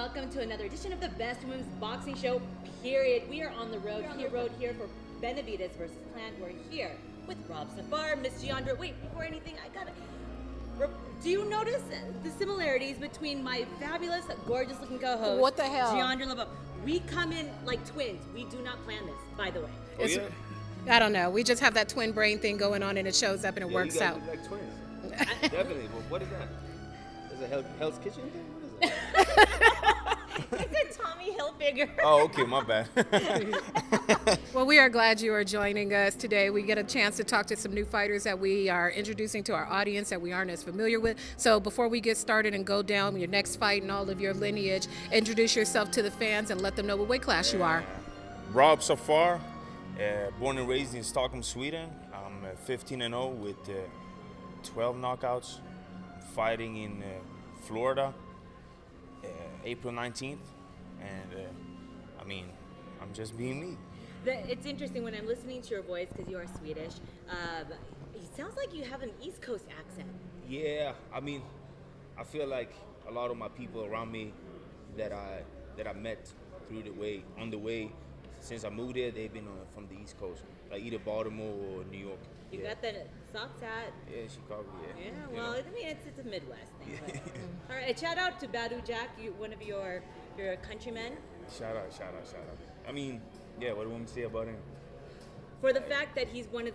welcome to another edition of the Best Women's Boxing Show, period. We are on the road here for Benavides versus Plant. We're here with Safar, Miss Jeandra. Wait, before anything, do you notice the similarities between my fabulous, gorgeous-looking co-host, what the hell, Jeandra and LeBeauf? We come in like twins. We do not plan this, by the way. Oh, yeah? I don't know. We just have that twin brain thing going on, and it shows up and it works out. You like twins. Definitely. Well, what is that? Is it Hell's Kitchen thing? What is it? It's a Tommy Hilfiger. Oh, okay, my bad. Well, we are glad you are joining us today. We get a chance to talk to some new fighters that we are introducing to our audience that we aren't as familiar with. So before we get started and go down your next fight and all of your lineage, introduce yourself to the fans and let them know what weight class you are. Safar, born and raised in Stockholm, Sweden. I'm 15-0 with 12 knockouts. Fighting in Florida, April 19th, and I'm just being me. It's interesting when I'm listening to your voice, because you are Swedish. It sounds like you have an East Coast accent. Yeah, I feel like a lot of my people around me that I met on the way since I moved there, they've been from the East Coast, like either Baltimore or New York. You got that Sox hat. Yeah, Chicago, yeah. Yeah, well, it's a Midwest thing. But. All right, shout out to Bwbsp, one of your countrymen. Shout out. Yeah, what do you want me to say about him? For the fact that he's one of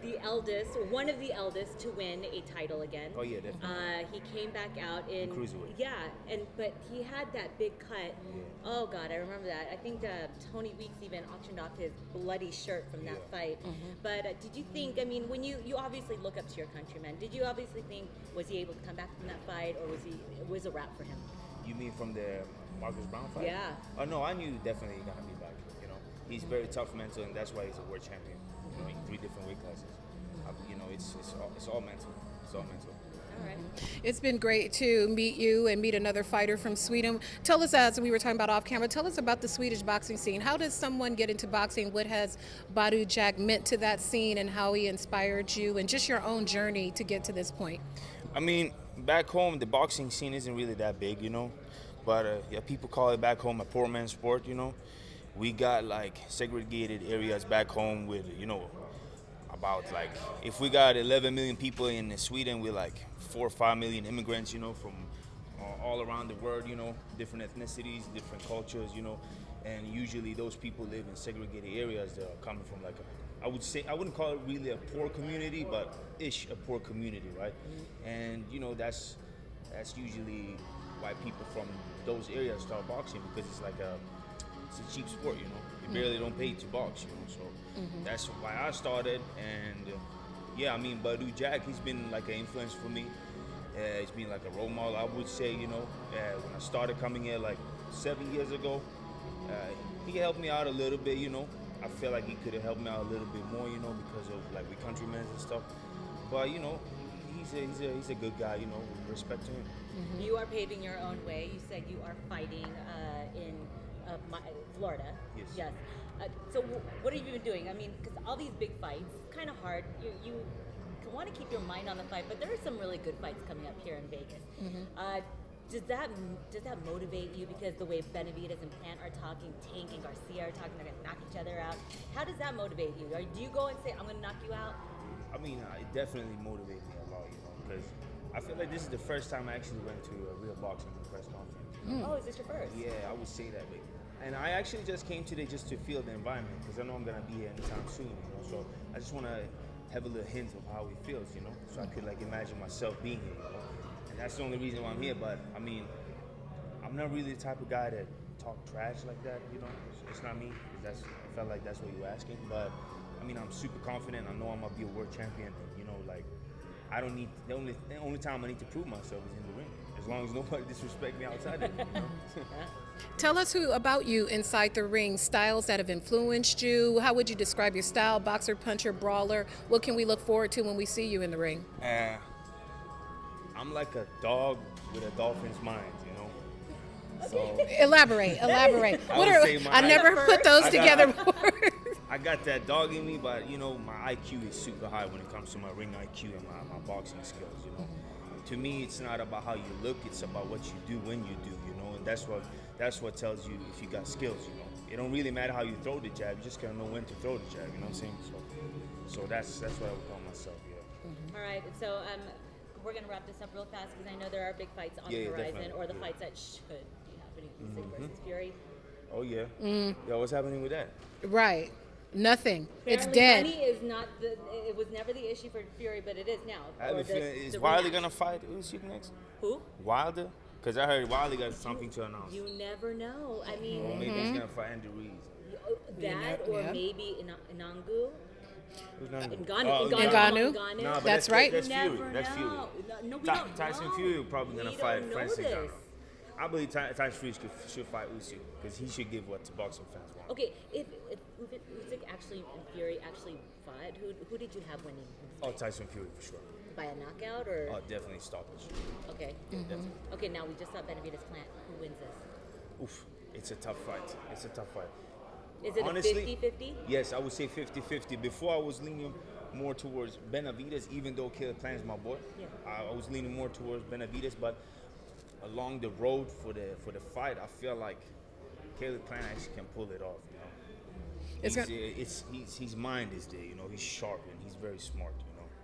the eldest to win a title again. Oh yeah, definitely. He came back out in Cruiserweight. Yeah, but he had that big cut. Yeah. Oh God, I remember that. I think Tony Weeks even auctioned off his bloody shirt from that fight. Mm-hmm. But did you think? When you obviously look up to your countrymen, did you obviously think was he able to come back from that fight, or was a wrap for him? You mean from the Marcus Brown fight? Yeah. Oh no, I knew definitely he gonna be back. He's very tough mental, and that's why he's a world champion. In 3 different weight classes. It's all mental. It's all mental. All right. It's been great to meet you and meet another fighter from Sweden. Tell us, as we were talking about off camera, tell us about the Swedish boxing scene. How does someone get into boxing? What has Bwbsp meant to that scene, and how he inspired you, and just your own journey to get to this point? Back home, the boxing scene isn't really that big, But people call it back home a poor man's sport, We got like segregated areas back home with, about like, if we got 11 million people in Sweden, we're like 4 or 5 million immigrants, from all around the world, different ethnicities, different cultures, and usually those people live in segregated areas that are coming from I wouldn't call it really a poor community, but a poor community, right? And, that's usually why people from those areas start boxing, because it's a cheap sport, You barely don't pay to box, So that's why I started. And Bwbsp, he's been like an influence for me. He's been like a role model, I would say. When I started coming here like 7 years ago, he helped me out a little bit. I feel like he could have helped me out a little bit more, because of like we countrymen and stuff. But he's a good guy. Respect to him. Mm-hmm. You are paving your own way. You said you are fighting in Florida. Yes. So what have you been doing? Because all these big fights, kind of hard. You want to keep your mind on the fight, but there are some really good fights coming up here in Vegas. Mm-hmm. Does that motivate you? Because the way Benavides and Plant are talking, Tank and Garcia are talking, they're gonna knock each other out. How does that motivate you? Or do you go and say, "I'm gonna knock you out"? It definitely motivates me a lot, because I feel like this is the first time I actually went to a real boxing press conference. Oh, is this your first? Yeah, I would say that. And I actually just came today just to feel the environment, because I know I'm gonna be here anytime soon, So I just want to have a little hint of how it feels, So I could imagine myself being here, And that's the only reason why I'm here. But I'm not really the type of guy that talk trash like that, It's not me. I felt like that's what you were asking. But I'm super confident. I know I'm gonna be a world champion. I don't need the only time I need to prove myself is in the ring. As long as nobody disrespect me outside of it. Tell us about you inside the ring, styles that have influenced you. How would you describe your style? Boxer, puncher, brawler. What can we look forward to when we see you in the ring? I'm like a dog with a dolphin's mind, So Elaborate. I never put those together before. I got that dog in me, but my IQ is super high when it comes to my ring IQ and my boxing skills, to me, it's not about how you look; it's about what you do when you do. You know, and that's what tells you if you got skills. You know, it don't really matter how you throw the jab; you just gotta know when to throw the jab. You know what I'm saying? So that's what I would call myself. Yeah. All right, so we're gonna wrap this up real fast because I know there are big fights on the horizon, definitely. or the fights that should be happening. Usyk versus Fury. Oh yeah. Yo, what's happening with that? Right. Nothing. It's Apparently dead. money is not the. It was never the issue for Fury, but it is now. I have Or a feeling, is the Wilder rematch. gonna fight Usyk next? Who? Wilder? Because I heard Wilder got something to announce. You never know. I mean, Or maybe he's gonna fight Andy Ruiz. that or Yeah. maybe Inangu. Who's not? Ngannou? Nah, but That's right. That's You Fury. never That's Fury. know. No, we don't Tyson know. Fury probably gonna We fight don't know Francis this. Ngannou. I believe Tyson Fury should fight Usyk because he should give what the boxing fans want. Okay, if Usyk actually and Fury actually fought, who did you have winning? This Oh, fight? Tyson Fury for sure. By a knockout or? Oh, definitely stoppage. Okay. Okay, now we just saw Benavides Plant. Who wins this? Oof, it's a tough fight. It's a tough fight. Is it Honestly, a 50-50? Yes, I would say 50-50. Before I was leaning more towards Benavides, even though Caleb Plant is my boy. Yeah. I was leaning more towards Benavides, but along the road for the fight, I feel like Caleb Plant actually can pull it off. You know, his mind is there. You know, he's sharp and he's very smart.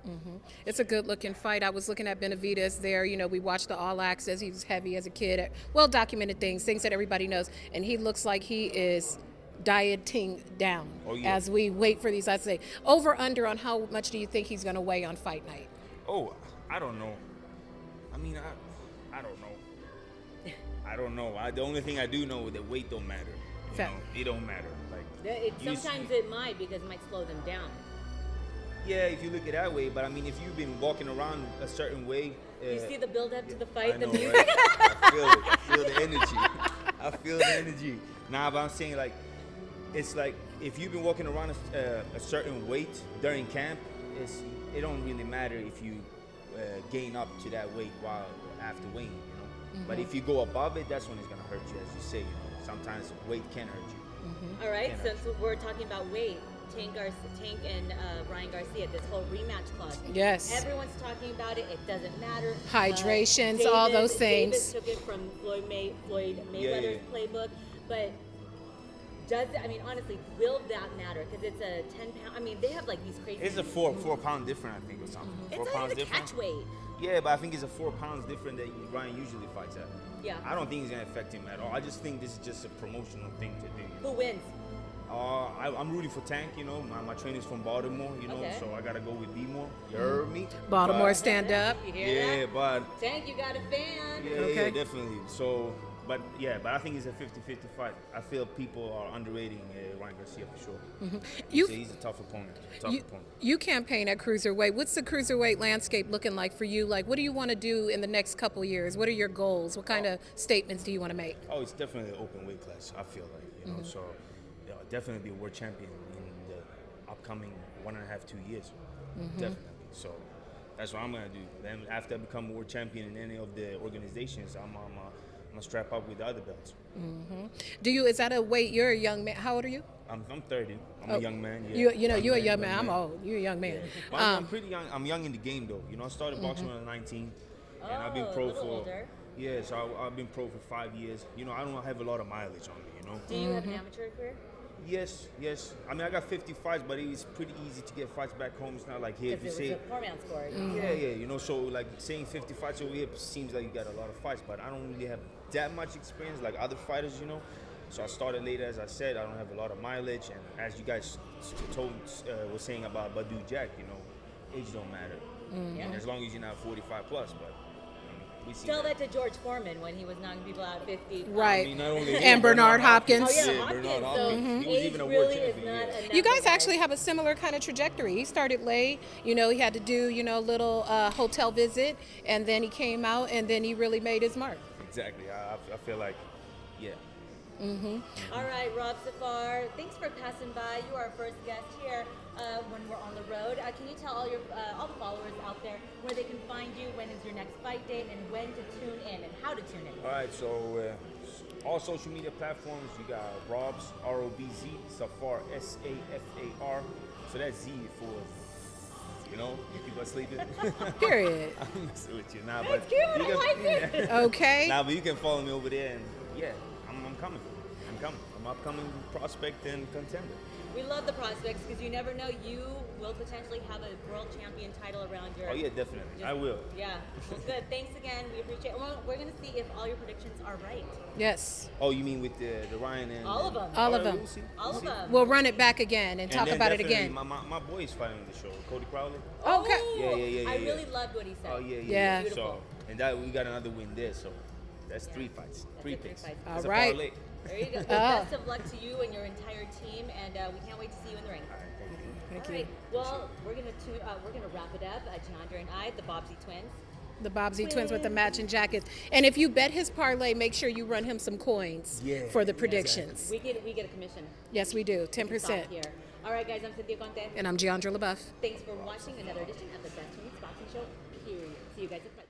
You know. It's a good-looking fight. I was looking at Benavidez there. You know, we watched the All Access. He was heavy as a kid. Well-documented things that everybody knows. And he looks like he is dieting down as we wait for these. I'd say over/under on how much do you think he's going to weigh on fight night? Oh, I don't know. I mean, I don't know. I don't know. The only thing I do know is that weight don't matter. You know, it don't matter. Like Sometimes it might because it might slow them down. yeah, if you look at it that way, but I mean, if you've been walking around a certain way, You see the build up to the fight, I the know, music. right? I feel it. I feel the energy. I feel the energy. Nah, but I'm saying like, it's like if you've been walking around a certain weight during camp, it don't really matter if you gain up to that weight while after weighing, you know. But if you go above it, that's when it's gonna hurt you, as you say. You know, sometimes weight can hurt you. All right, since we're talking about weight, Tank and Ryan Garcia, this whole rematch clause. Yes. Everyone's talking about it. It doesn't matter. Hydrations, all those things. Davis took it from Floyd Mayweather's playbook, but honestly, will that matter? Because it's a 10-pound. I mean, they have like these crazy. It's a 4 pound different, I think, or something. It's 4 not pounds even a different. catch weight. Yeah, but I think it's a 4 pounds different that Ryan usually fights at. Yeah. I don't think it's gonna affect him at all. I just think this is just a promotional thing to do. Who wins? I'm rooting for Tank. You know, my trainer's from Baltimore. You know, Okay. so I gotta go with B-more. You heard me? Baltimore But- stand up. You hear Yeah, that? but Tank, you got a fan. yeah, Okay. definitely. So, but I think it's a 50-50 fight. I feel people are underrating Ryan Garcia for sure. He's a tough opponent. You campaign at Cruiserweight. What's the Cruiserweight landscape looking like for you? Like, what do you want to do in the next couple years? What are your goals? What kind of statements do you want to make? Oh, it's definitely an open weight class. I feel like, you know, so definitely be a world champion in the upcoming 1.5-2 years. Definitely. So that's what I'm gonna do. Then after I become a world champion in any of the organizations, I'm gonna strap up with the other belts. Is that a weight? You're a young man. How old are you? I'm 30. I'm a young man. Yeah. You're a young man. I'm old. You're a young man. But I'm pretty young. I'm young in the game though. You know, I started boxing when I was 19, and I've been pro a little for. older. Yeah, so I've been pro for 5 years. You know, I don't have a lot of mileage on me. You know. Do you have an amateur career? Yes. I mean, I got 50 fights, but it's pretty easy to get fights back home. It's not like here if you Because say. it was a poor man's sport. Yeah, you know, so like saying 50 fights over here seems like you got a lot of fights, but I don't really have that much experience like other fighters, you know. So I started later, as I said, I don't have a lot of mileage, and as you guys were saying about Badu Jack, you know, age don't matter. And as long as you're not 45 plus, but we see Tell that to George Foreman when he was knocking people out at 50. Right. I mean, not only him, And Bernard Hopkins. Oh, yeah, Yeah, Hopkins. Bernard So Hopkins. He was age even a world really is champion, not yeah. enough. You guys of actually have a similar kind of trajectory. He started late, you know, he had to do, you know, a little hotel visit, and then he came out, and then he really made his mark. Exactly. I feel like, yeah. All right, Rob Safar, thanks for passing by. You are our first guest here when we're on the road. Can you tell all the followers out there where they can find you, when is your next fight date, and when to tune in and how to tune in? All right, so all social media platforms, you got Rob's, ROBZ, Safar, SAFAR. So that's Z for You know, you keep us sleeping. Period. I'm messing with you now, That's but cute, you I like it. Okay. Nah, but you can follow me over there, and yeah, I'm coming. I'm coming. I'm an upcoming prospect and contender. We love the prospects because you never know, you will potentially have a world champion title around your. Oh yeah, definitely. I will. Yeah. Well, good. Thanks again. We appreciate it. We're going to see if all your predictions are right. Yes. Oh, you mean with the Ryan and All of them. All of right, them. we'll see. All We'll of see. them. We'll run it back again and And talk then about it definitely again. My boy is fighting on the show, Cody Crowley. Okay. Yeah. I really loved what he said. Oh yeah. Yeah. Beautiful. So and that we got another win there, so that's 3 fights, That's 3 it, 3 picks. fights. It's All a right. parlay. There you go. Well, best of luck to you and your entire team, and we can't wait to see you in the ring. Thank All you. right. Well, we're gonna wrap it up. Jeandra and I, the Bwbsp twins. The Bwbsp twins with the matching jackets. And if you bet his parlay, make sure you run him some coins for the predictions. We get a commission. Yes, we do. Stop 10%. here. All right, guys. I'm Cynthia Conte. And I'm Jeandra LeBeauf. Thanks for watching another edition of the Best Women's Boxing Show. Period. See you guys at the